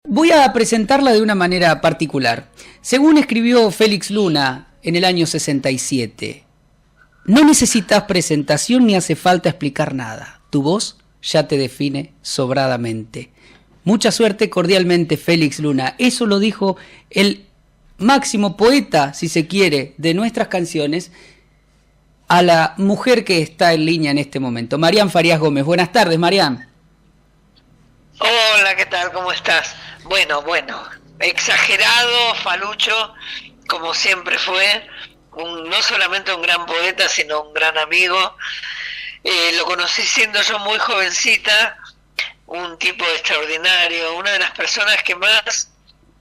Voy a presentarla de una manera particular. Según escribió Félix Luna en el año 67, no necesitas presentación ni hace falta explicar nada. Tu voz ya te define sobradamente. Mucha suerte, cordialmente, Félix Luna. Eso lo dijo el máximo poeta, si se quiere, de nuestras canciones, a la mujer que está en línea en este momento, Marián Farías Gómez. Buenas tardes, Marián. Hola, ¿qué tal? ¿Cómo estás? Bueno, exagerado, falucho, como siempre fue, no solamente un gran poeta, sino un gran amigo. Lo conocí siendo yo muy jovencita, un tipo extraordinario, una de las personas que más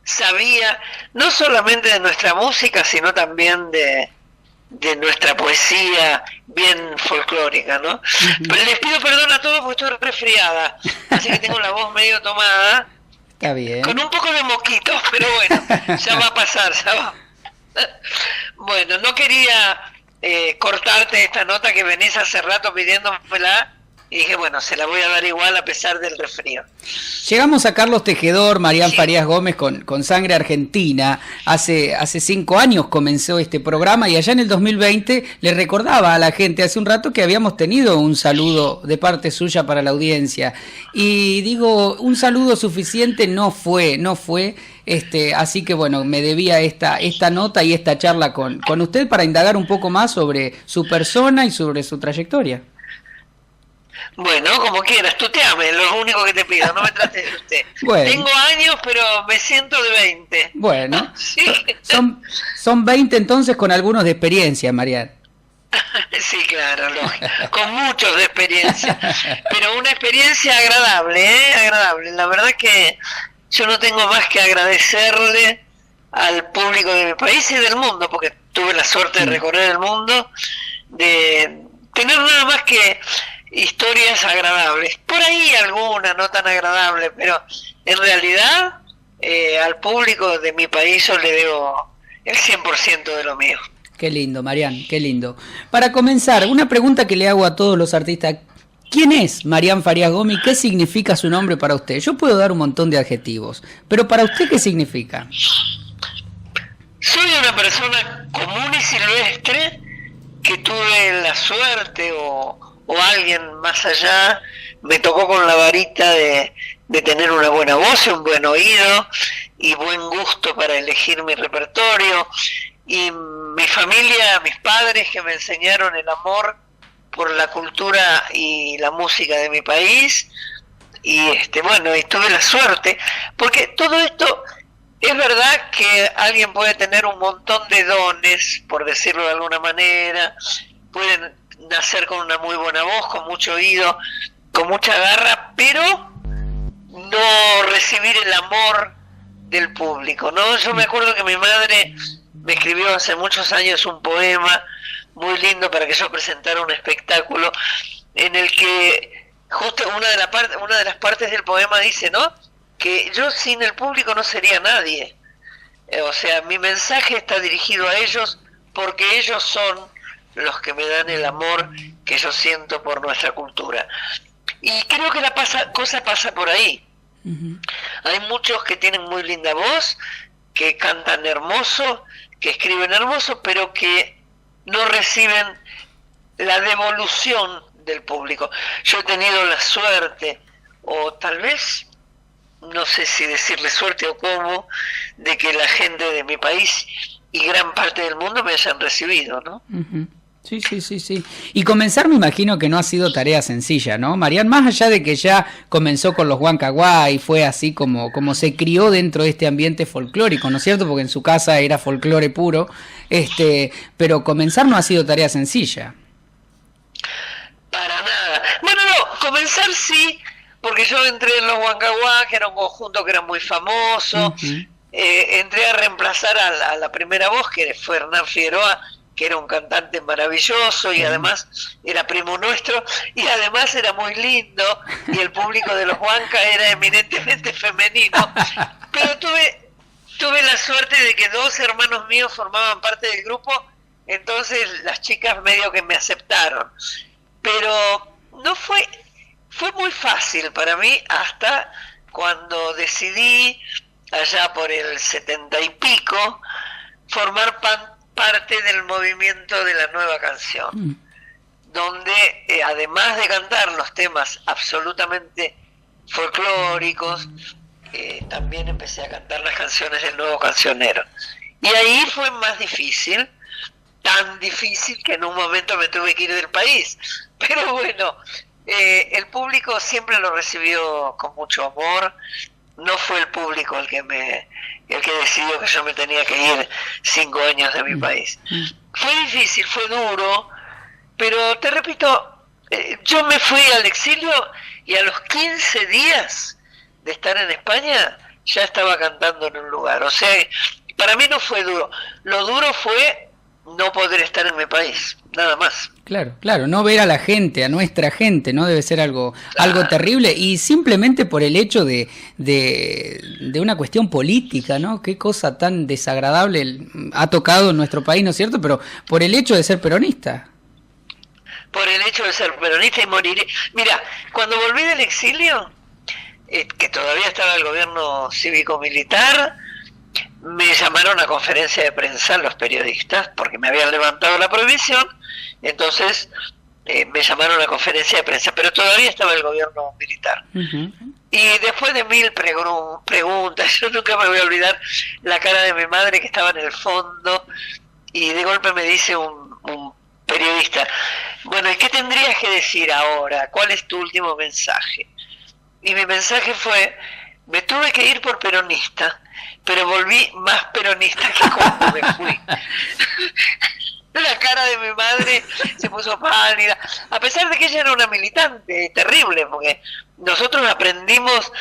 sabía, no solamente de nuestra música, sino también de nuestra poesía bien folclórica, ¿no? Pero les pido perdón a todos porque estoy resfriada, así que tengo la voz medio tomada. Está bien. Con un poco de moquitos, pero bueno, ya va a pasar, ya va. Bueno, no quería cortarte esta nota que venís hace rato pidiéndomela, y dije, bueno, se la voy a dar igual a pesar del resfrío. Llegamos a Carlos Tejedor, Marián Farías Gómez con Sangre Argentina. Hace 5 años comenzó este programa y allá en el 2020 le recordaba a la gente hace un rato que habíamos tenido un saludo de parte suya para la audiencia. Y digo, un saludo suficiente no fue, así que bueno, me debía esta nota y esta charla con usted para indagar un poco más sobre su persona y sobre su trayectoria. Como quieras, tuteame, lo único que te pido, no me trates de usted. Bueno. Tengo años, pero me siento de 20. Bueno, ¿Sí? son 20 entonces con algunos de experiencia, Marián. Sí, claro, lógico, con muchos de experiencia, pero una experiencia agradable, agradable. La verdad que yo no tengo más que agradecerle al público de mi país y del mundo, porque tuve la suerte de recorrer el mundo, de tener nada más que historias agradables, por ahí alguna no tan agradable, pero en realidad al público de mi país yo le debo el 100% de lo mío. Qué lindo, Marián, qué lindo. Para comenzar, una pregunta que le hago a todos los artistas: ¿quién es Marián Farías Gómez y qué significa su nombre para usted? Yo puedo dar un montón de adjetivos, pero para usted, ¿qué significa? Soy una persona común y silvestre que tuve la suerte o alguien más allá me tocó con la varita de tener una buena voz, un buen oído y buen gusto para elegir mi repertorio, y mi familia, mis padres que me enseñaron el amor por la cultura y la música de mi país, y y tuve la suerte, porque todo esto es verdad que alguien puede tener un montón de dones, por decirlo de alguna manera, pueden nacer con una muy buena voz, con mucho oído, con mucha garra, pero no recibir el amor del público, ¿no? Yo me acuerdo que mi madre me escribió hace muchos años un poema muy lindo para que yo presentara un espectáculo en el que justo una de las partes del poema dice, ¿no?, que yo sin el público no sería nadie. O sea, mi mensaje está dirigido a ellos porque ellos son los que me dan el amor que yo siento por nuestra cultura. Y creo que cosa pasa por ahí. Uh-huh. Hay muchos que tienen muy linda voz, que cantan hermoso, que escriben hermoso, pero que no reciben la devolución del público. Yo he tenido la suerte, o tal vez, no sé si decirle suerte o cómo, de que la gente de mi país y gran parte del mundo me hayan recibido, ¿no? Uh-huh. Sí. Y comenzar me imagino que no ha sido tarea sencilla, ¿no, Marián? Más allá de que ya comenzó con los Huancahuá y fue así como se crió dentro de este ambiente folclórico, ¿no es cierto? Porque en su casa era folclore puro, pero comenzar no ha sido tarea sencilla. Para nada. Bueno, no, comenzar sí, porque yo entré en los Huancahuá, que era un conjunto que era muy famoso, uh-huh. Entré a reemplazar a la primera voz, que fue Hernán Figueroa, que era un cantante maravilloso y además era primo nuestro y además era muy lindo, y el público de los Huanca era eminentemente femenino, pero tuve la suerte de que 2 hermanos míos formaban parte del grupo, entonces las chicas medio que me aceptaron, pero no fue muy fácil para mí hasta cuando decidí, allá por el 70 y pico, formar parte del movimiento de la nueva canción, donde además de cantar los temas absolutamente folclóricos, también empecé a cantar las canciones del nuevo cancionero. Y ahí fue más difícil, tan difícil que en un momento me tuve que ir del país. Pero bueno, el público siempre lo recibió con mucho amor. No fue el público el que decidió que yo me tenía que ir 5 años de mi país. Fue difícil, fue duro, pero te repito, yo me fui al exilio y a los 15 días de estar en España ya estaba cantando en un lugar. O sea, para mí no fue duro. Lo duro fue no poder estar en mi país, nada más. Claro, no ver a la gente, a nuestra gente, ¿no? Debe ser algo terrible, y simplemente por el hecho de una cuestión política, ¿no? Qué cosa tan desagradable ha tocado en nuestro país, ¿no es cierto? Pero por el hecho de ser peronista. Por el hecho de ser peronista y morir. Mira, cuando volví del exilio, que todavía estaba el gobierno cívico-militar, me llamaron a conferencia de prensa los periodistas, porque me habían levantado la prohibición. Entonces me llamaron a conferencia de prensa, pero todavía estaba el gobierno militar. Y después de 1000 preguntas, yo nunca me voy a olvidar la cara de mi madre, que estaba en el fondo, y de golpe me dice un periodista: bueno, ¿y qué tendrías que decir ahora? ¿Cuál es tu último mensaje? Y mi mensaje fue: me tuve que ir por peronista, pero volví más peronista que cuando me fui. La cara de mi madre se puso pálida, a pesar de que ella era una militante terrible, porque nosotros aprendimos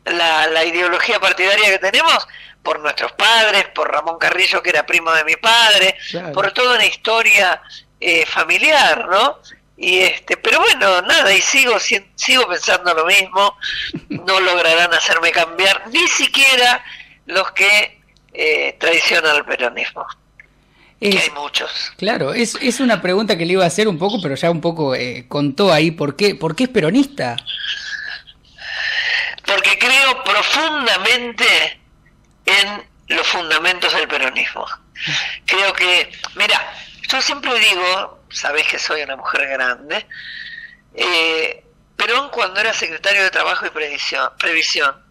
la ideología partidaria que tenemos por nuestros padres, por Ramón Carrillo, que era primo de mi padre, claro, por toda una historia familiar, ¿no? Y pero bueno, nada, y sigo pensando lo mismo. No lograrán hacerme cambiar, ni siquiera los que traicionan al peronismo. Que hay muchos. Claro, es una pregunta que le iba a hacer un poco, pero ya un poco contó ahí. ¿Por qué es peronista? Porque creo profundamente en los fundamentos del peronismo. Creo que, mira, yo siempre digo, sabés que soy una mujer grande, Perón, cuando era secretario de Trabajo y Previsión,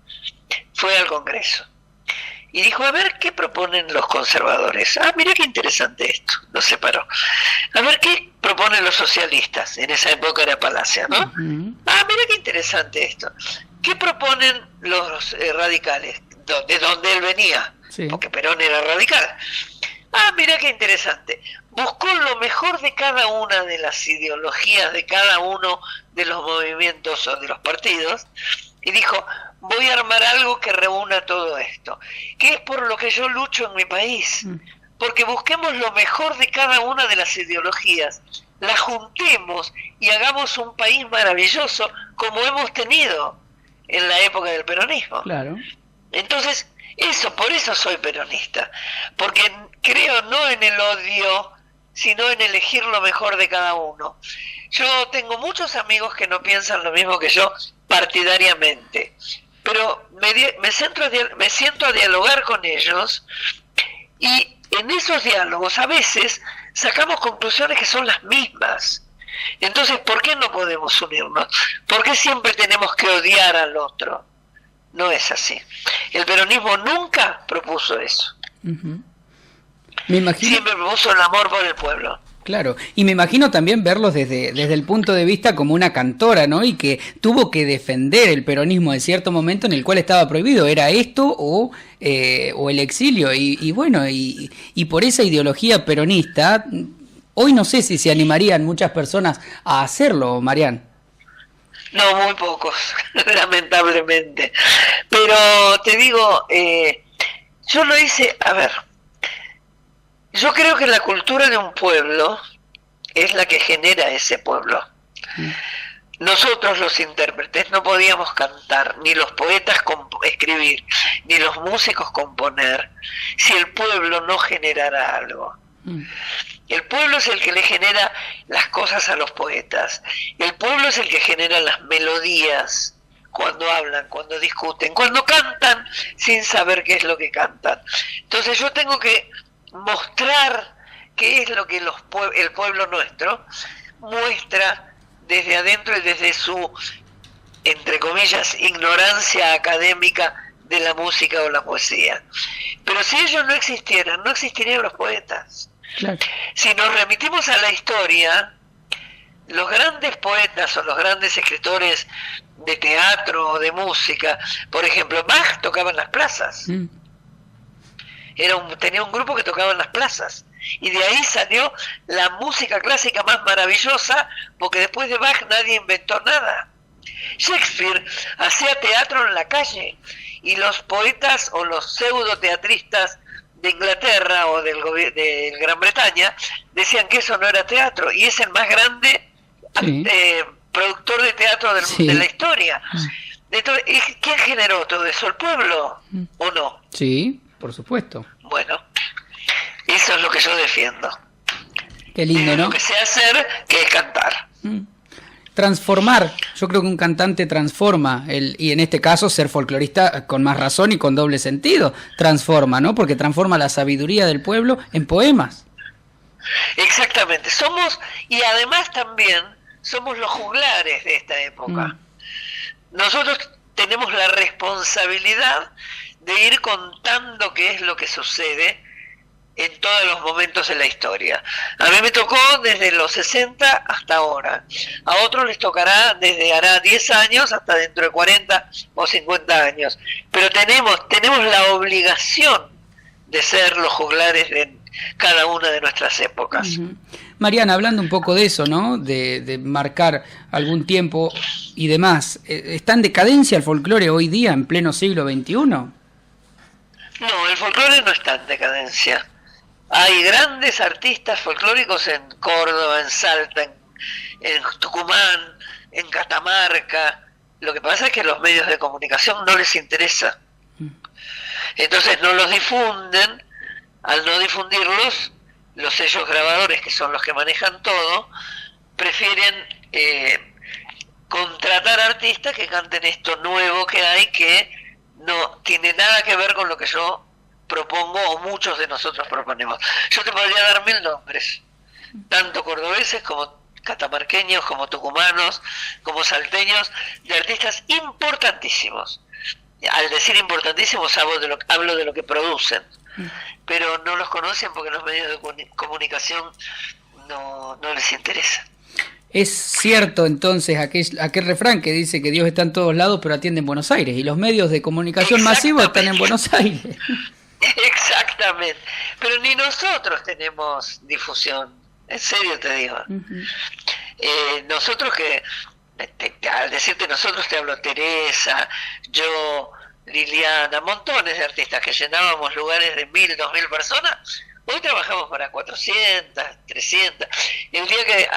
fue al Congreso y dijo: a ver, ¿qué proponen los conservadores? Ah, mira qué interesante esto. Lo separó. A ver, ¿qué proponen los socialistas? En esa época era Palacio, ¿no? Ah, mira qué interesante esto. ¿Qué proponen los radicales? De donde él venía, sí, porque Perón era radical. Ah, mira qué interesante. Buscó lo mejor de cada una de las ideologías, de cada uno de los movimientos o de los partidos, y dijo: voy a armar algo que reúna todo esto, que es por lo que yo lucho en mi país, porque busquemos lo mejor de cada una de las ideologías, las juntemos y hagamos un país maravilloso como hemos tenido en la época del peronismo. Claro. Entonces, por eso soy peronista, porque creo no en el odio, sino en elegir lo mejor de cada uno. Yo tengo muchos amigos que no piensan lo mismo que yo partidariamente, pero me siento a dialogar con ellos, y en esos diálogos a veces sacamos conclusiones que son las mismas. Entonces, ¿por qué no podemos unirnos? ¿Por qué siempre tenemos que odiar al otro? No es así. El peronismo nunca propuso eso. Me imagino... Siempre propuso el amor por el pueblo. Claro, y me imagino también verlos desde el punto de vista como una cantora, ¿no? Y que tuvo que defender el peronismo en cierto momento en el cual estaba prohibido. ¿Era esto o el exilio? Y bueno, y por esa ideología peronista, hoy no sé si se animarían muchas personas a hacerlo, Marián. No, muy pocos, lamentablemente. Pero te digo, yo lo hice, a ver, yo creo que la cultura de un pueblo es la que genera ese pueblo. Nosotros los intérpretes no podíamos cantar, ni los poetas escribir, ni los músicos componer, si el pueblo no generara algo. El pueblo es el que le genera las cosas a los poetas. El pueblo es el que genera las melodías cuando hablan, cuando discuten, cuando cantan sin saber qué es lo que cantan. Entonces yo tengo que mostrar qué es lo que el pueblo nuestro muestra desde adentro y desde su, entre comillas, ignorancia académica de la música o la poesía. Pero si ellos no existieran, no existirían los poetas. Claro. Si nos remitimos a la historia, los grandes poetas o los grandes escritores de teatro o de música, por ejemplo, Bach tocaba en las plazas. Tenía un grupo que tocaba en las plazas. Y de ahí salió la música clásica más maravillosa, porque después de Bach nadie inventó nada. Shakespeare hacía teatro en la calle, y los poetas o los pseudo teatristas de Inglaterra o de Gran Bretaña decían que eso no era teatro, y es el más grande productor de teatro de la historia. Entonces, ¿quién generó todo eso? ¿El pueblo o no? Sí, por supuesto. Bueno, eso es lo que yo defiendo. Qué lindo, ¿no? Lo que sé hacer, que es cantar. Transformar. Yo creo que un cantante transforma, y en este caso ser folclorista con más razón y con doble sentido, transforma, ¿no? Porque transforma la sabiduría del pueblo en poemas. Exactamente. Y además también somos los juglares de esta época. Nosotros tenemos la responsabilidad de ir contando qué es lo que sucede en todos los momentos de la historia. A mí me tocó desde los 60 hasta ahora. A otros les tocará desde hará 10 años hasta dentro de 40 o 50 años. Pero tenemos la obligación de ser los juglares de cada una de nuestras épocas. Mariana, hablando un poco de eso, ¿no? De marcar algún tiempo y demás, ¿está en decadencia el folclore hoy día, en pleno siglo XXI? No, el folclore no está en decadencia. Hay grandes artistas folclóricos en Córdoba, en Salta, en Tucumán, en Catamarca. Lo que pasa es que a los medios de comunicación no les interesa. Entonces no los difunden. Al no difundirlos, los sellos grabadores, que son los que manejan todo, prefieren contratar artistas que canten esto nuevo que hay, que no tiene nada que ver con lo que yo propongo o muchos de nosotros proponemos. Yo te podría dar 1000 nombres, tanto cordobeses como catamarqueños, como tucumanos, como salteños, de artistas importantísimos. Al decir importantísimos hablo de lo que producen, pero no los conocen porque los medios de comunicación no les interesa. Es cierto entonces aquel refrán que dice que Dios está en todos lados pero atiende en Buenos Aires, y los medios de comunicación masivos están en Buenos Aires. Exactamente, pero ni nosotros tenemos difusión, en serio te digo. Nosotros que, al decirte nosotros te hablo Teresa, yo, Liliana, montones de artistas que llenábamos lugares de 1000, 2000 personas. Hoy trabajamos para 400, 300. El día que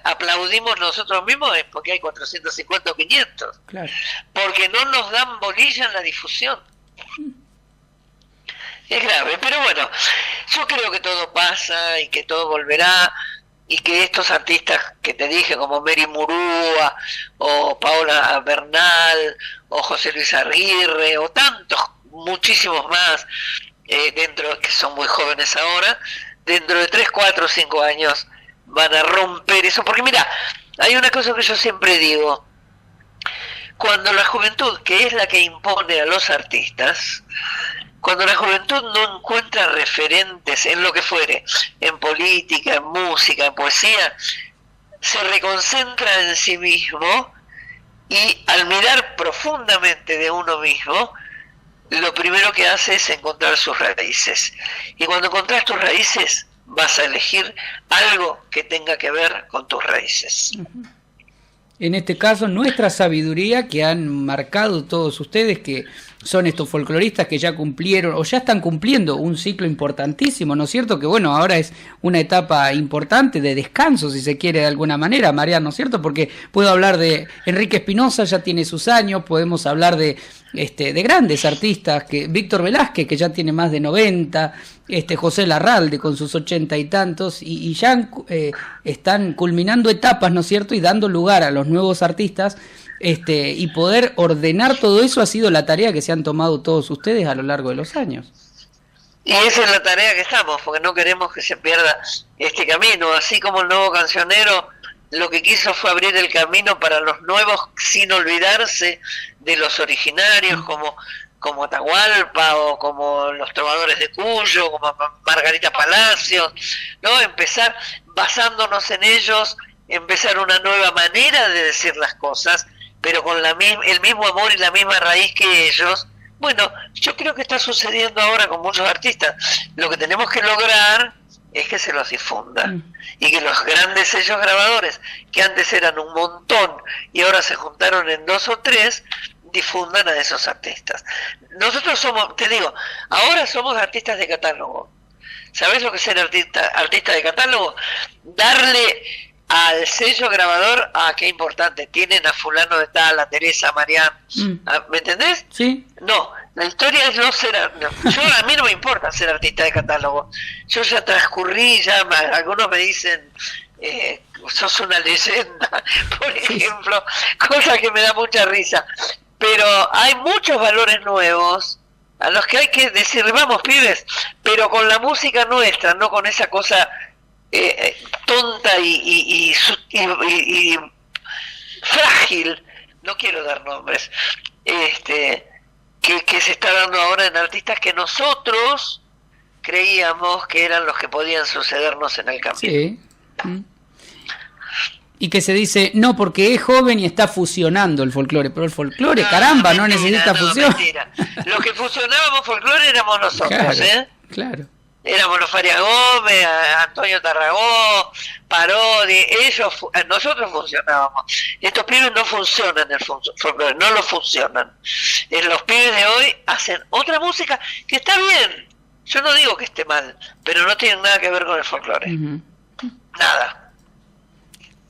aplaudimos nosotros mismos es porque hay 450 o 500. Claro. Porque no nos dan bolilla en la difusión. Es grave, pero bueno, yo creo que todo pasa y que todo volverá, y que estos artistas que te dije, como Mary Murúa, o Paola Bernal, o José Luis Aguirre, o tantos, muchísimos más, dentro, que son muy jóvenes ahora, dentro de 3, 4, 5 años van a romper eso. Porque mira, hay una cosa que yo siempre digo: cuando la juventud, que es la que impone a los artistas, cuando la juventud no encuentra referentes en lo que fuere, en política, en música, en poesía, se reconcentra en sí mismo, y al mirar profundamente de uno mismo, lo primero que hace es encontrar sus raíces. Y cuando encontrás tus raíces, vas a elegir algo que tenga que ver con tus raíces. En este caso, nuestra sabiduría que han marcado todos ustedes, que son estos folcloristas que ya cumplieron o ya están cumpliendo un ciclo importantísimo, ¿no es cierto? Que bueno, ahora es una etapa importante de descanso, si se quiere de alguna manera, Mariana, ¿no es cierto? Porque puedo hablar de Enrique Espinosa, ya tiene sus años, podemos hablar de grandes artistas, que Víctor Velázquez, que ya tiene más de 90, José Larralde con sus 80 y tantos, y ya están culminando etapas, ¿no es cierto? Y dando lugar a los nuevos artistas y poder ordenar todo eso ha sido la tarea que se han tomado todos ustedes a lo largo de los años. Y esa es la tarea que estamos, porque no queremos que se pierda este camino. Así como el nuevo cancionero lo que quiso fue abrir el camino para los nuevos sin olvidarse de los originarios, como Atahualpa o como los trovadores de Cuyo, como Margarita Palacios, ¿no? Empezar basándonos en ellos, empezar una nueva manera de decir las cosas, pero con el mismo amor y la misma raíz que ellos. Bueno, yo creo que está sucediendo ahora con muchos artistas. Lo que tenemos que lograr es que se los difunda y que los grandes sellos grabadores, que antes eran un montón y ahora se juntaron en 2 o 3, difundan a esos artistas. Nosotros somos, te digo, ahora somos artistas de catálogo. ¿Sabés lo que es ser artista de catálogo? Darle al sello grabador, qué importante, tienen a fulano de tal, a Teresa, a Marián, ¿me entendés? Sí. No, la historia es no ser, a mí no me importa ser artista de catálogo. Yo ya transcurrí, algunos me dicen, sos una leyenda, por ejemplo, cosa que me da mucha risa. Pero hay muchos valores nuevos a los que hay que decirle, vamos pibes, pero con la música nuestra, no con esa cosa tonta y frágil, no quiero dar nombres, que se está dando ahora en artistas que nosotros creíamos que eran los que podían sucedernos en el camino. Sí. Y que se dice, no, porque es joven y está fusionando el folclore, pero el folclore, caramba, mentira, no necesita fusión. Mentira. Los que fusionábamos folclore éramos nosotros, claro, claro. Éramos los Farias Gómez, Antonio Tarragó, Parodi, nosotros funcionábamos. Estos pibes no funcionan en el folclore, no lo funcionan. Los pibes de hoy hacen otra música que está bien, yo no digo que esté mal, pero no tienen nada que ver con el folclore. Nada.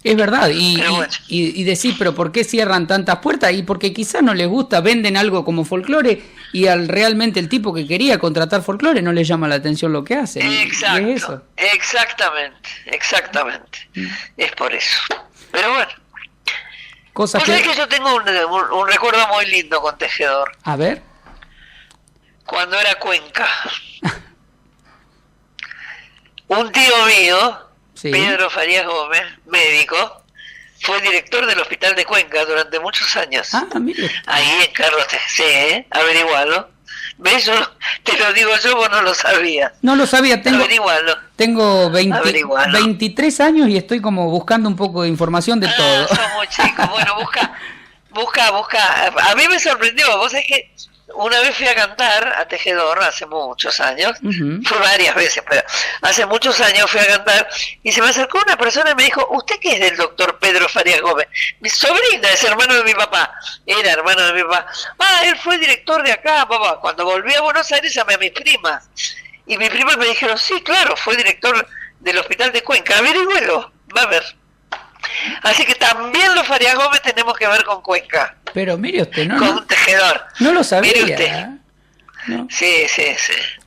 Es verdad, y decís, pero ¿por qué cierran tantas puertas? Y porque quizás no les gusta, venden algo como folclore y realmente el tipo que quería contratar folclore no le llama la atención lo que hacen. Exacto, y es eso. Exactamente. Es por eso. Pero bueno. Cosas ¿Vos sabés que yo tengo un recuerdo muy lindo con Tejedor? A ver. Cuando era Cuenca. Un tío mío, sí. Pedro Farías Gómez, médico, fue director del hospital de Cuenca durante muchos años. Mire. Ahí en Carlos TC, averigualo. ¿Ves? Te lo digo yo, vos no lo sabías. No lo sabía, tengo 23 años y estoy como buscando un poco de información de todo. Sos muy chico, bueno, busca. A mí me sorprendió, vos sabés que una vez fui a cantar a Tejedor hace muchos años, fue varias veces, pero hace muchos años fui a cantar y se me acercó una persona y me dijo, ¿usted qué es del doctor Pedro Farías Gómez? Mi sobrina es hermano de mi papá, era hermano de mi papá. Él fue director de acá, papá. Cuando volví a Buenos Aires llamé a mis primas y mis primas me dijeron, sí, claro, fue director del hospital de Cuenca, averigüelo, va a ver. Así que también los Farías Gómez tenemos que ver con Cuenca. Pero mire usted, ¿no? Con Tejedor. No lo sabía. Mire usted. ¿No? Sí.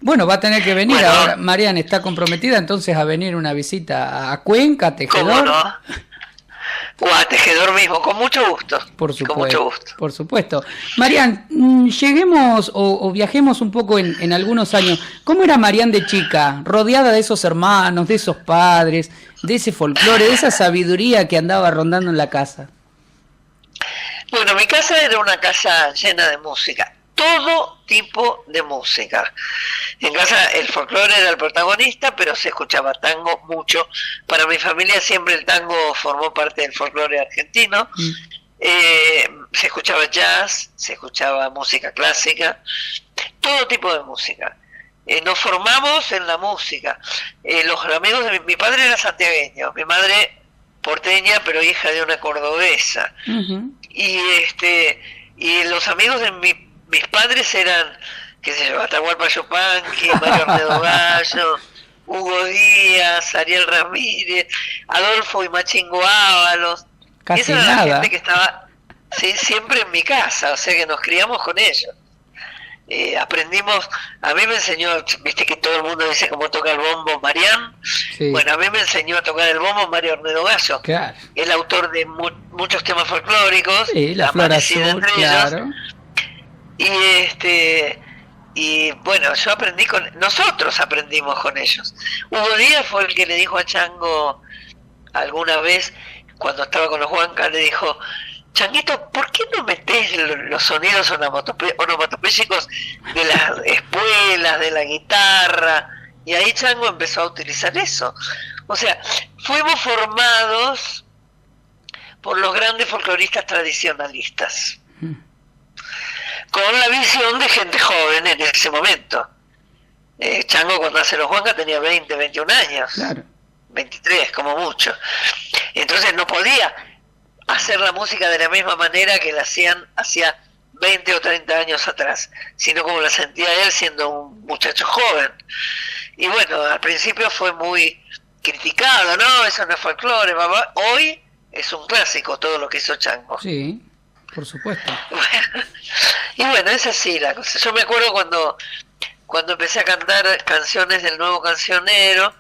Bueno, va a tener que venir ahora. Marian está comprometida entonces a venir una visita a Cuenca, a Tejedor. ¿Cómo no? O a Tejedor mismo, con mucho gusto. Por supuesto. Con mucho gusto. Por supuesto. Marian, lleguemos o viajemos un poco en algunos años. ¿Cómo era Marian de chica? Rodeada de esos hermanos, de esos padres, de ese folclore, de esa sabiduría que andaba rondando en la casa. Bueno, mi casa era una casa llena de música, todo tipo de música. En casa el folclore era el protagonista, pero se escuchaba tango mucho. Para mi familia siempre el tango formó parte del folclore argentino. Se escuchaba jazz, se escuchaba música clásica, todo tipo de música. Nos formamos en la música. Los amigos de mi padre era santiagueño, mi madre porteña, pero hija de una cordobesa. Y los amigos de mis padres eran, qué sé yo, Atahualpa Yupanqui, Mario Ornedo Gallo, Hugo Díaz, Ariel Ramírez, Adolfo y Machingo Ábalos. Casi esa era nada. la gente que estaba siempre en mi casa, o sea que nos criamos con ellos. aprendimos, a mí me enseñó, viste que todo el mundo dice cómo toca el bombo Marián, Sí. bueno, a mí me enseñó a tocar el bombo Mario Ornedo Gallo, Claro. el autor de muchos temas folclóricos, Sí, la flor Amanecida azul, entre claro. ellos, y bueno, nosotros aprendimos con ellos. Hugo Díaz fue el que le dijo a Chango alguna vez, cuando estaba con los Huancas, le dijo: Changuito, ¿por qué no metés los sonidos onomatopéyicos de las espuelas, de la guitarra? Y ahí Chango empezó a utilizar eso. O sea, fuimos formados por los grandes folcloristas tradicionalistas, con la visión de gente joven en ese momento. Chango, cuando hace los Huancas, tenía 20, 21 años, Claro. 23 como mucho. Entonces no podía hacer la música de la misma manera que la hacía 20 o 30 años atrás, sino como la sentía él siendo un muchacho joven. Y bueno, al principio fue muy criticado, no, eso no es folclore, mamá. Hoy es un clásico todo lo que hizo Chango. Sí, por supuesto. Y bueno, es así la cosa. Yo me acuerdo cuando empecé a cantar canciones del Nuevo Cancionero.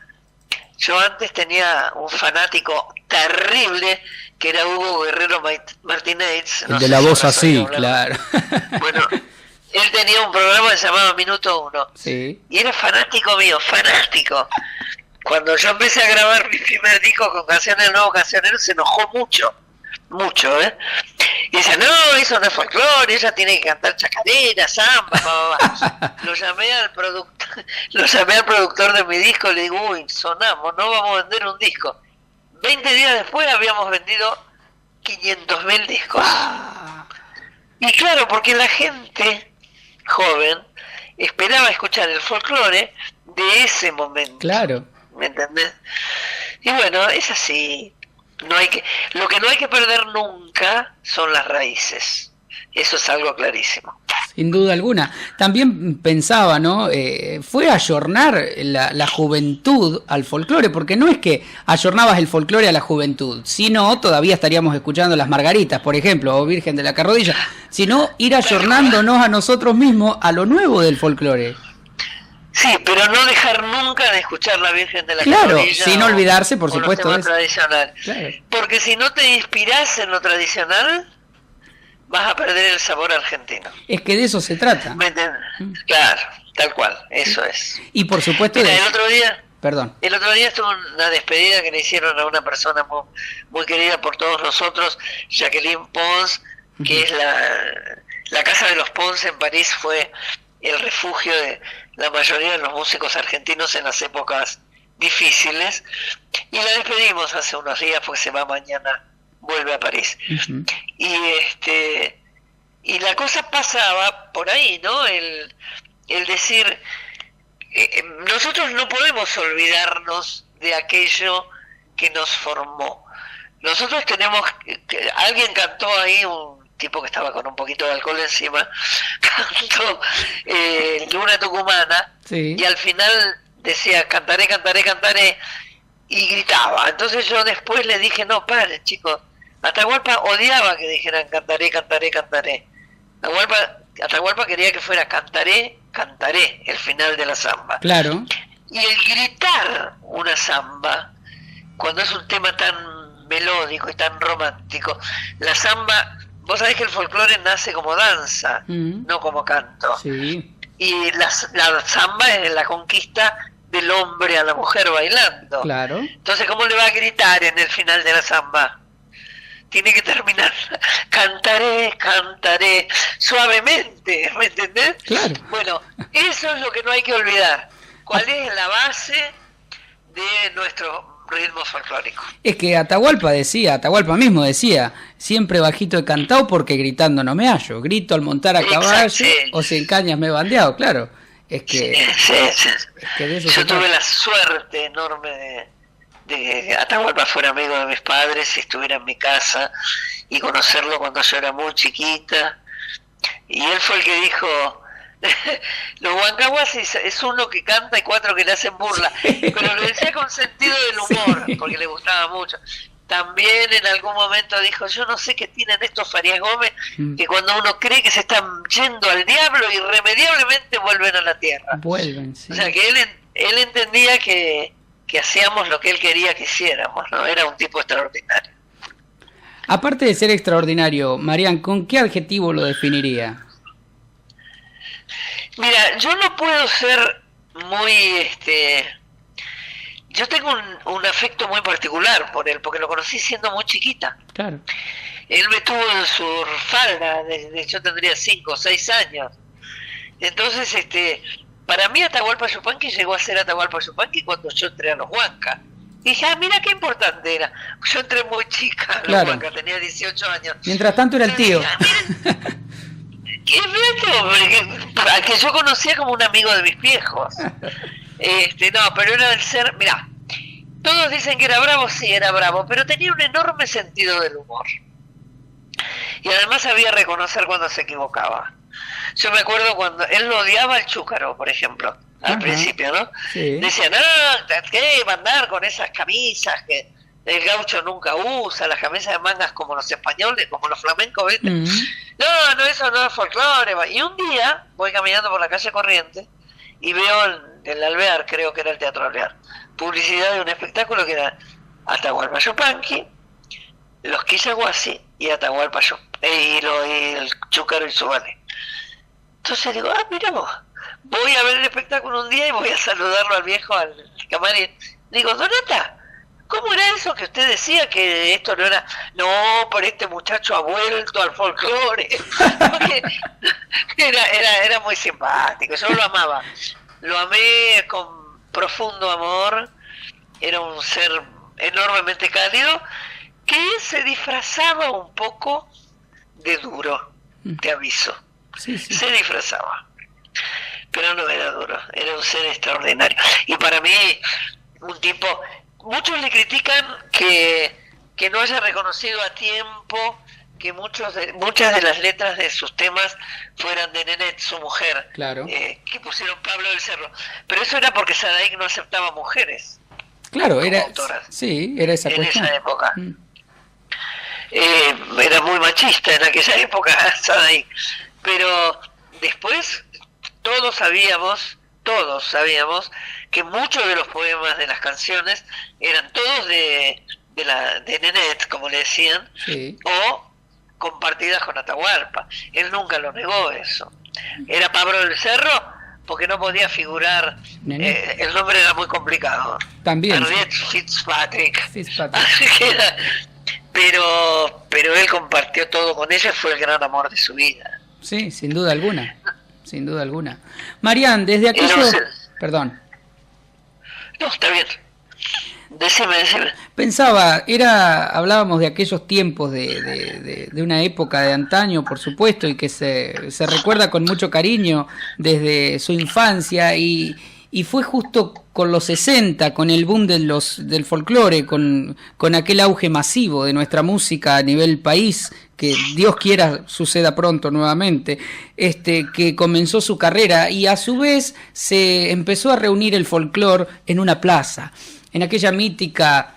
Yo antes tenía un fanático terrible que era Hugo Guerrero Martínez. El de la voz así, claro. Bueno, él tenía un programa que se llamaba Minuto Uno. Sí. Y era fanático mío, fanático. Cuando yo empecé a grabar mi primer disco con canciones del Nuevo Cancionero, se enojó mucho, y dice: no, eso no es folclore, ella tiene que cantar chacarera, samba, Lo llamé al productor de mi disco y le digo: uy, sonamos, no vamos a vender un disco. 20 días después habíamos vendido 500.000 discos. Y claro, porque la gente joven esperaba escuchar el folclore de ese momento. Claro. ¿Me entendés? Y bueno, es así. Lo que no hay que perder nunca son las raíces. Eso es algo clarísimo. Sin duda alguna. También pensaba, ¿no? Fue ayornar la juventud al folclore, porque no es que ayornabas el folclore a la juventud, sino todavía estaríamos escuchando las Margaritas, por ejemplo, o Virgen de la Carrodilla, sino ir ayornándonos a nosotros mismos a lo nuevo del folclore. Sí, pero no dejar nunca de escuchar la Virgen de la Claro, Carrodilla, sin olvidarse, por supuesto, los temas tradicionales. Claro. Porque si no te inspirás en lo tradicional, vas a perder el sabor argentino. Es que de eso se trata. ¿Me entiendes? Claro, tal cual, eso es. Y por supuesto... Mira, el otro día estuvo una despedida que le hicieron a una persona muy, muy querida por todos nosotros, Jacqueline Pons, que es la casa de los Pons en París, fue el refugio de la mayoría de los músicos argentinos en las épocas difíciles, y la despedimos hace unos días porque se va mañana, vuelve a París. Y la cosa pasaba por ahí, ¿no? El decir, nosotros no podemos olvidarnos de aquello que nos formó. Nosotros tenemos alguien cantó ahí, un tipo que estaba con un poquito de alcohol encima, cantó Luna Tucumana, Sí. y al final decía: cantaré, cantaré, cantaré, y gritaba. Entonces yo después le dije: no, paren, chicos. Atahualpa odiaba que dijeran cantaré, cantaré, cantaré. Atahualpa quería que fuera cantaré, cantaré, el final de la samba. Claro. Y el gritar una samba, cuando es un tema tan melódico y tan romántico, la samba, vos sabés que el folclore nace como danza, no como canto. Sí. Y la samba es la conquista del hombre a la mujer bailando. Claro. Entonces, ¿cómo le va a gritar en el final de la samba? Tiene que terminar: cantaré, cantaré, suavemente, ¿me entendés? Claro. Bueno, eso es lo que no hay que olvidar. ¿Cuál es la base de nuestro ritmo folclórico? Es que Atahualpa mismo decía: siempre bajito he cantado porque gritando no me hallo. Grito al montar a caballo, sí. o sin cañas me he bandeado. Claro. Es que, Sí. es que de eso Yo se tuve trata. la suerte enorme de que Atahualpa fuera amigo de mis padres y estuviera en mi casa, y conocerlo cuando yo era muy chiquita. Y él fue el que dijo: los huancahuas es uno que canta y 4 que le hacen burla. Pero lo decía con sentido del humor, Sí. porque le gustaba mucho. también en algún momento dijo, yo no sé qué tienen estos Farías Gómez, que cuando uno cree que se están yendo al diablo, irremediablemente vuelven a la tierra. Vuelven, sí. O sea que él entendía que hacíamos lo que él quería que hiciéramos, ¿no? Era un tipo extraordinario. Aparte de ser extraordinario, Marián, ¿con qué adjetivo lo definiría? Mira, yo no puedo ser muy, yo tengo un afecto muy particular por él, porque lo conocí siendo muy chiquita. Claro. Él me tuvo en su falda desde yo tendría 5 o 6 años. Entonces, para mí Atahualpa Yupanqui llegó a ser Atahualpa Yupanqui cuando yo entré a los Huancas. Y dije, mira qué importante era. Yo entré muy chica a los Huancas, tenía 18 años. Mientras tanto era el tío. ¿Qué al que yo conocía como un amigo de mis viejos? No, pero era el ser, mirá, todos dicen que era bravo, sí, era bravo, pero tenía un enorme sentido del humor. Y además sabía reconocer cuando se equivocaba. Yo me acuerdo cuando él lo odiaba al chúcaro, por ejemplo, al principio, ¿no? Sí. Decía, no, ¿qué va a andar con esas camisas que el gaucho nunca usa, las camisas de mangas como los españoles, como los flamencos, ¿viste? No, eso no es folclore. Y un día voy caminando por la calle Corrientes y veo en el Alvear, creo que era el Teatro Alvear, publicidad de un espectáculo que era Atahualpa Yupanqui, los Quillaguasi y Atahualpa y el chúcaro y su vale. Entonces digo, mira vos, voy a ver el espectáculo un día y voy a saludarlo al viejo, al camarín. Digo, Donata, ¿cómo era eso que usted decía que esto no era? No, pero este muchacho ha vuelto al folclore. Era muy simpático, yo lo amaba. Lo amé con profundo amor. Era un ser enormemente cálido que se disfrazaba un poco de duro, te aviso. Sí. Se disfrazaba, pero no era duro, era un ser extraordinario. Y para mí, un tipo... Muchos le critican que no haya reconocido a tiempo que muchas de las letras de sus temas fueran de Nenet, su mujer, claro. Que pusieron Pablo del Cerro. Pero eso era porque Sadaik no aceptaba mujeres. Claro, era esa cuestión. En esa época. Era muy machista en aquella época, Sadaik. Pero después todos sabíamos que muchos de los poemas de las canciones eran todos de Nenet, como le decían, sí, o compartidas con Atahualpa. Él nunca lo negó eso. Era Pablo del Cerro porque no podía figurar, el nombre era muy complicado. También. Fitzpatrick. Pero él compartió todo con ella, fue el gran amor de su vida. Sí, sin duda alguna. Sin duda alguna. Marián, desde aquello... Perdón. No, está bien. Decime. Pensaba, hablábamos de aquellos tiempos de una época de antaño, por supuesto, y que se recuerda con mucho cariño desde su infancia, y fue justo con los 60, con el boom del folclore, con aquel auge masivo de nuestra música a nivel país, que Dios quiera suceda pronto nuevamente, que comenzó su carrera, y a su vez se empezó a reunir el folclore en una plaza, en aquella mítica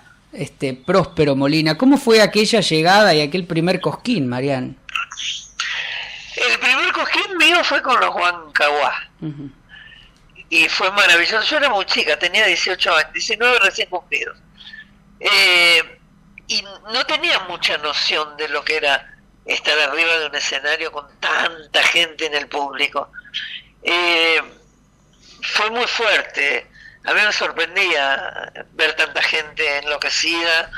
Próspero Molina. ¿Cómo fue aquella llegada y aquel primer cosquín, Marián? El primer cosquín mío fue con los Huancahuá. Y fue maravilloso. Yo era muy chica, tenía 18 años, 19 recién cumplidos. Y no tenía mucha noción de lo que era estar arriba de un escenario con tanta gente en el público. Fue muy fuerte. A mí me sorprendía ver tanta gente enloquecida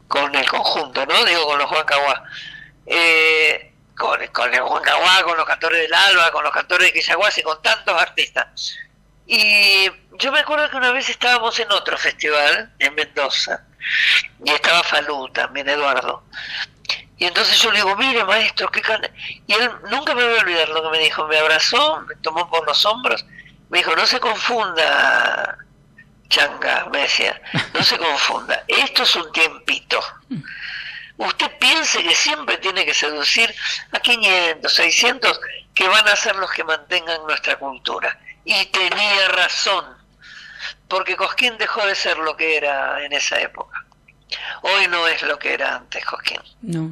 con el conjunto, ¿no? Digo, con los Huancahuá. Con el Huancahuá, con los cantores del Alba, con los cantores de Quillaguasi, con tantos artistas. Y yo me acuerdo que una vez estábamos en otro festival en Mendoza y estaba Falú también, Eduardo. Y entonces yo le digo, mire maestro, ¿qué canta? Y él nunca me voy a olvidar lo que me dijo, me abrazó, me tomó por los hombros, me dijo, no se confunda, Changa, me decía, no se confunda, esto es un tiempito. Usted piense que siempre tiene que seducir a 500, 600 que van a ser los que mantengan nuestra cultura. Y tenía razón, porque Cosquín dejó de ser lo que era en esa época. Hoy no es lo que era antes, Cosquín. No.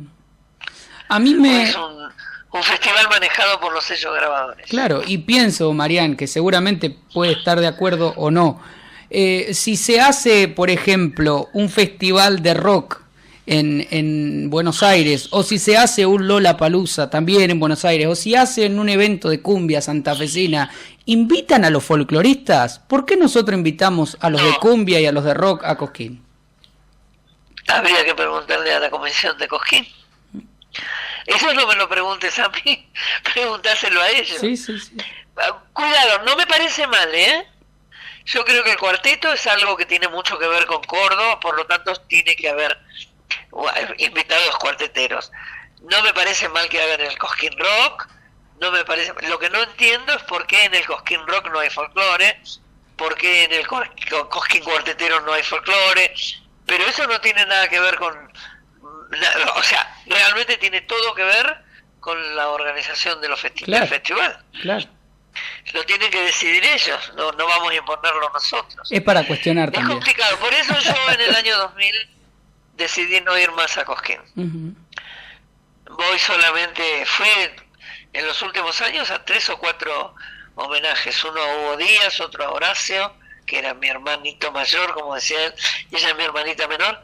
A mí Hoy es un festival manejado por los sellos grabadores. Claro, y pienso, Marián, que seguramente puede estar de acuerdo o no. Si se hace, por ejemplo, un festival de rock en Buenos Aires, o si se hace un Lollapalooza también en Buenos Aires, o si hacen un evento de cumbia santafesina, ¿invitan a los folcloristas? ¿Por qué nosotros invitamos a los de cumbia y a los de rock a Cosquín? Habría que preguntarle a la comisión de Cosquín. Eso no me lo preguntes a mí, pregúntaselo a ellos. Sí. Cuidado, no me parece mal, ¿eh? Yo creo que el cuarteto es algo que tiene mucho que ver con Córdoba, por lo tanto tiene que haber invitados cuarteteros. No me parece mal que hagan el Cosquín Rock, no me parece. Lo que no entiendo es por qué en el Cosquín Rock no hay folclore, por qué en el Cosquín Cuartetero no hay folclore, pero eso no tiene nada que ver con... O sea, realmente tiene todo que ver con la organización de los del festival. Claro. Lo tienen que decidir ellos, no vamos a imponerlo nosotros. Es para cuestionar también. Es complicado, por eso yo en el año 2000 decidí no ir más a Cosquín. Voy solamente, fui en los últimos años a 3 o 4 homenajes, uno a Hugo Díaz, otro a Horacio, que era mi hermanito mayor, como decía él, y ella es mi hermanita menor,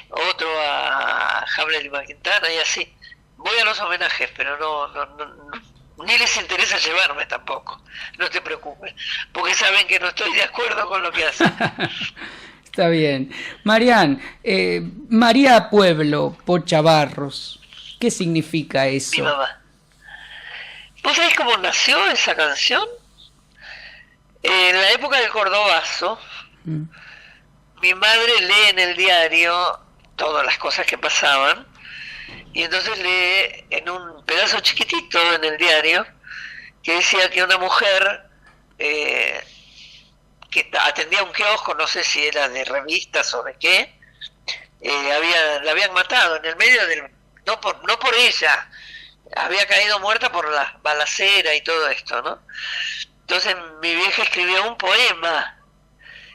otro a Hamlet y Quintana, y así. Voy a los homenajes, pero no, ni les interesa llevarme tampoco, no te preocupes, porque saben que no estoy de acuerdo con lo que hacen. Está bien. Marián, María Pueblo, Pocha Barros, ¿qué significa eso? Mi mamá. ¿Vos sabés cómo nació esa canción? En la época del Cordobazo, mi madre lee en el diario todas las cosas que pasaban, y entonces lee en un pedazo chiquitito en el diario que decía que una mujer que atendía un kiosco, no sé si era de revistas o de qué, la habían matado en el medio del... No por ella, había caído muerta por la balacera y todo esto, ¿no? Entonces mi vieja escribió un poema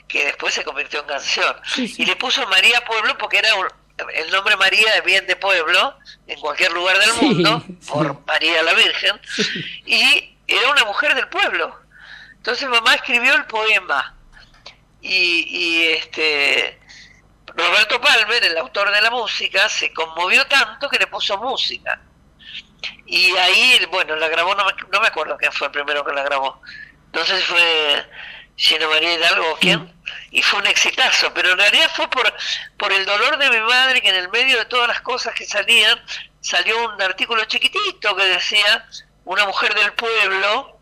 que después se convirtió en canción, y le puso María Pueblo porque era el nombre María es bien de pueblo en cualquier lugar del mundo, por María la Virgen, y era una mujer del pueblo. Entonces mamá escribió el poema y Roberto Palmer, el autor de la música, se conmovió tanto que le puso música. Y ahí, bueno, la grabó, no me acuerdo quién fue el primero que la grabó. No sé si fue Gina María Hidalgo o quién, y fue un exitazo, pero en realidad fue por el dolor de mi madre, que en el medio de todas las cosas que salían, salió un artículo chiquitito que decía una mujer del pueblo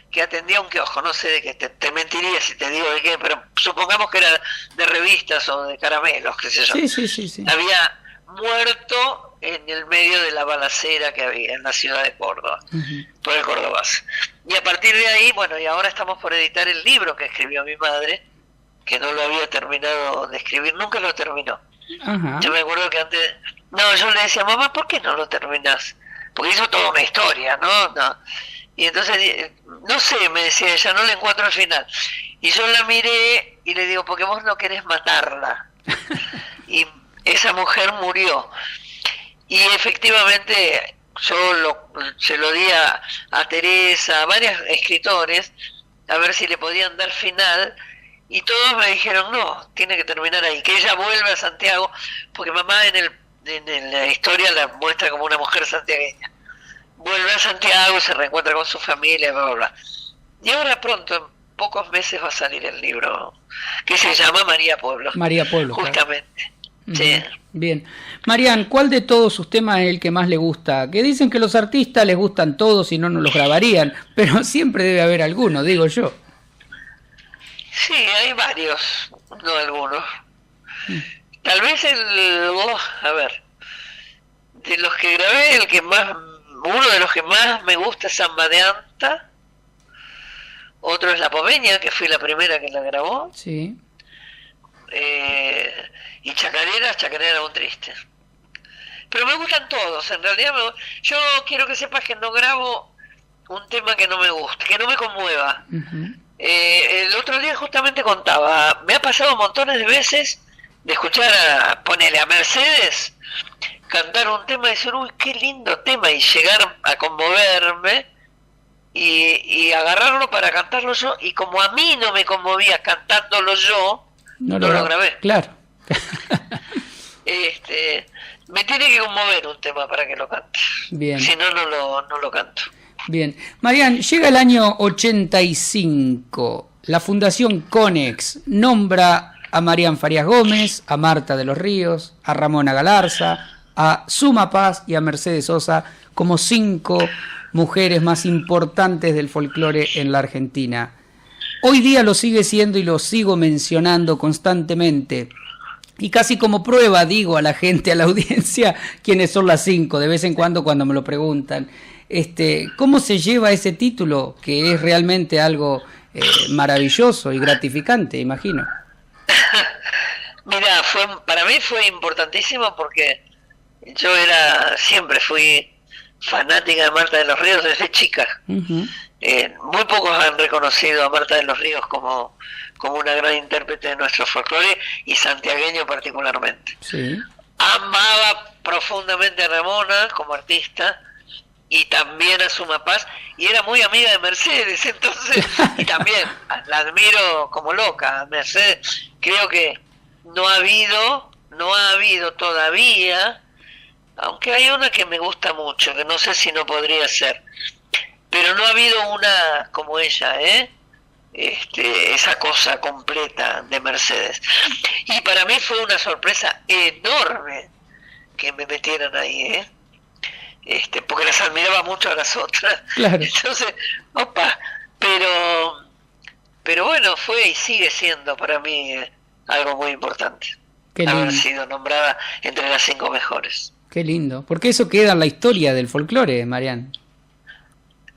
que atendía un kiosco, no sé de qué, te mentiría si te digo de qué, pero supongamos que era de revistas o de caramelos, qué sé yo. Sí. Había muerto en el medio de la balacera que había en la ciudad de Córdoba, por el Cordobazo. Y a partir de ahí, bueno, y ahora estamos por editar el libro que escribió mi madre, que no lo había terminado de escribir, nunca lo terminó. Yo me acuerdo que antes, yo le decía, mamá, ¿por qué no lo terminás? Porque hizo toda una historia, ¿no? Y entonces, no sé, me decía ella, no le encuentro al final. Y yo la miré y le digo, porque vos no querés matarla. Y esa mujer murió. Y efectivamente yo se lo di a Teresa, a varios escritores, a ver si le podían dar final, y todos me dijeron, no, tiene que terminar ahí, que ella vuelva a Santiago, porque mamá en la historia la muestra como una mujer santiagueña. Vuelve a Santiago, se reencuentra con su familia, bla, bla, bla. Y ahora pronto, en pocos meses, va a salir el libro, que se llama María Pueblo. María Pueblo, justamente. Claro. Sí. Bien. Marián, ¿cuál de todos sus temas es el que más le gusta? Que dicen que los artistas les gustan todos y no nos los grabarían, pero siempre debe haber alguno, digo yo. Sí, hay varios, no algunos. Tal vez de los que grabé, uno de los que más me gusta es Samba de Anta, otro es La Pomeña, que fui la primera que la grabó. Sí. Y Chacarera un triste. Pero me gustan todos, en realidad yo quiero que sepas que no grabo un tema que no me guste, que no me conmueva. El otro día justamente contaba, me ha pasado montones de veces de escuchar ponele a Mercedes cantar un tema y decir, uy, qué lindo tema, y llegar a conmoverme y agarrarlo para cantarlo yo, y como a mí no me conmovía cantándolo yo, no lo grabé. Claro. Me tiene que conmover un tema para que lo cante. Bien. Si no, no lo canto. Bien. Marian, llega el año 85. La Fundación Conex nombra a Marian Farías Gómez, a Marta de los Ríos, a Ramona Galarza, a Suma Paz y a Mercedes Sosa como 5 mujeres más importantes del folclore en la Argentina. Hoy día lo sigue siendo y lo sigo mencionando constantemente. Y casi como prueba digo a la gente, a la audiencia, quiénes son las 5, de vez en cuando me lo preguntan. ¿Cómo se lleva ese título? Que es realmente algo maravilloso y gratificante, imagino. Mira, para mí fue importantísimo porque yo siempre fui fanática de Marta de los Ríos desde chica. Uh-huh. Muy pocos han reconocido a Marta de los Ríos como una gran intérprete de nuestro folclore, y santiagueño particularmente. Sí. Amaba profundamente a Ramona como artista, y también a Suma Paz, y era muy amiga de Mercedes, entonces, y también la admiro como loca. Mercedes, creo que no ha habido todavía, aunque hay una que me gusta mucho, que no sé si no podría ser, pero no ha habido una como ella, esa cosa completa de Mercedes. Y para mí fue una sorpresa enorme que me metieran ahí, porque las admiraba mucho a las otras. Claro. Entonces, pero bueno, fue y sigue siendo para mí algo muy importante. Haber sido nombrada entre las 5 mejores. Qué lindo, porque eso queda en la historia del folclore, Marian.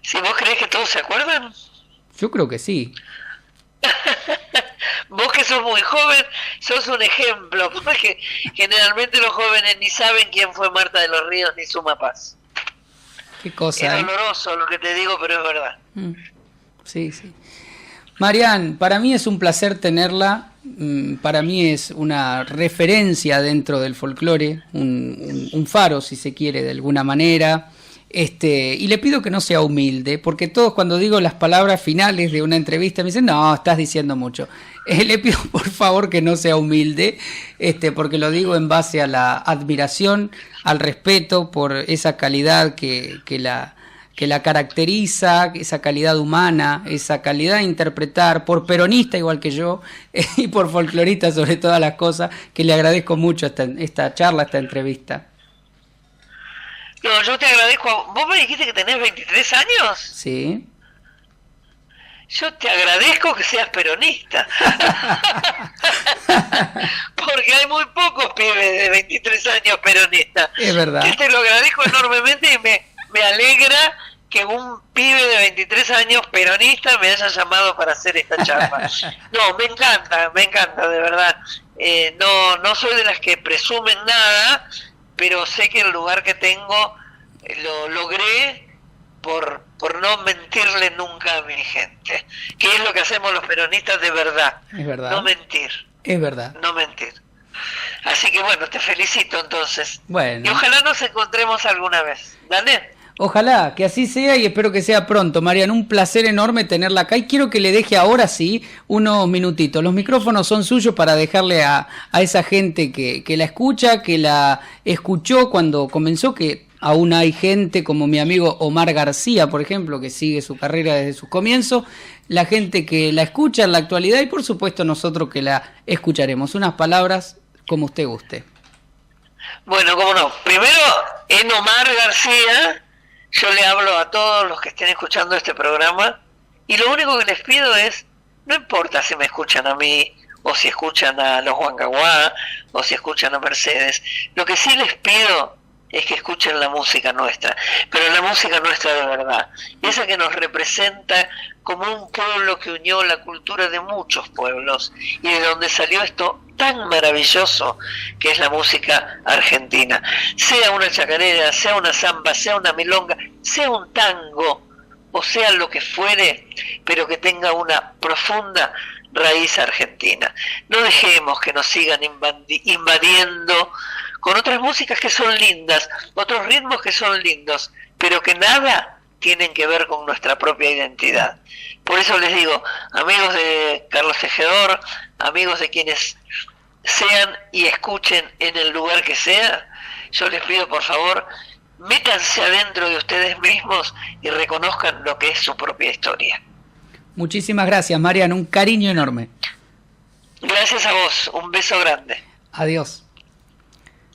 ¿Si vos creés que todos se acuerdan? Yo creo que sí. Vos que sos muy joven, sos un ejemplo, porque generalmente los jóvenes ni saben quién fue Marta de los Ríos ni Suma Paz. Qué cosa. Es doloroso lo que te digo, pero es verdad. Sí, sí. Marian, para mí es un placer tenerla. Para mí es una referencia dentro del folclore, un faro, si se quiere, de alguna manera. Y le pido que no sea humilde, porque todos cuando digo las palabras finales de una entrevista me dicen, no, estás diciendo mucho. Le pido por favor que no sea humilde, porque lo digo en base a la admiración, al respeto por esa calidad que la caracteriza, esa calidad humana, esa calidad de interpretar, por peronista igual que yo, y por folclorista sobre todas las cosas, que le agradezco mucho esta charla, esta entrevista. No, yo te agradezco. ¿Vos me dijiste que tenés 23 años? Sí. Yo te agradezco que seas peronista. Porque hay muy pocos pibes de 23 años peronistas. Es verdad. Yo te lo agradezco enormemente y me alegra que un pibe de 23 años peronista me haya llamado para hacer esta charla. No, me encanta, de verdad. No soy de las que presumen nada, pero sé que el lugar que tengo lo logré por no mentirle nunca a mi gente, que es lo que hacemos los peronistas de verdad. Es verdad. No mentir. Es verdad. No mentir. Así que bueno, te felicito entonces. Bueno. Y ojalá nos encontremos alguna vez. ¿Dale? Ojalá que así sea y espero que sea pronto, Marian. Un placer enorme tenerla acá y quiero que le deje ahora sí unos minutitos. Los micrófonos son suyos para dejarle a esa gente que la escucha, que la escuchó cuando comenzó, que aún hay gente como mi amigo Omar García, por ejemplo, que sigue su carrera desde sus comienzos, la gente que la escucha en la actualidad y por supuesto nosotros que la escucharemos. Unas palabras como usted guste. Bueno, cómo no. Primero, en Omar García, yo le hablo a todos los que estén escuchando este programa y lo único que les pido es, no importa si me escuchan a mí o si escuchan a los Huancahuá o si escuchan a Mercedes, lo que sí les pido es que escuchen la música nuestra, pero la música nuestra de verdad, esa que nos representa como un pueblo que unió la cultura de muchos pueblos y de donde salió esto tan maravilloso que es la música argentina, sea una chacarera, sea una samba, sea una milonga, sea un tango, o sea lo que fuere, pero que tenga una profunda raíz argentina. No dejemos que nos sigan invadiendo con otras músicas que son lindas, otros ritmos que son lindos, pero que nada tienen que ver con nuestra propia identidad. Por eso les digo, amigos de Carlos Tejedor, amigos de quienes sean y escuchen en el lugar que sea, yo les pido por favor, métanse adentro de ustedes mismos y reconozcan lo que es su propia historia. Muchísimas gracias, Marian, un cariño enorme. Gracias a vos, un beso grande. Adiós.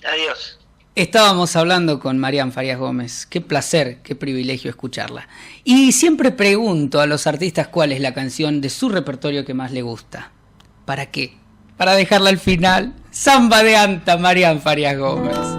Adiós. Estábamos hablando con Marian Farías Gómez. Qué placer, qué privilegio escucharla. Y siempre pregunto a los artistas cuál es la canción de su repertorio que más le gusta. ¿Para qué? Para dejarla al final. Samba de Anta, Marian Farías Gómez.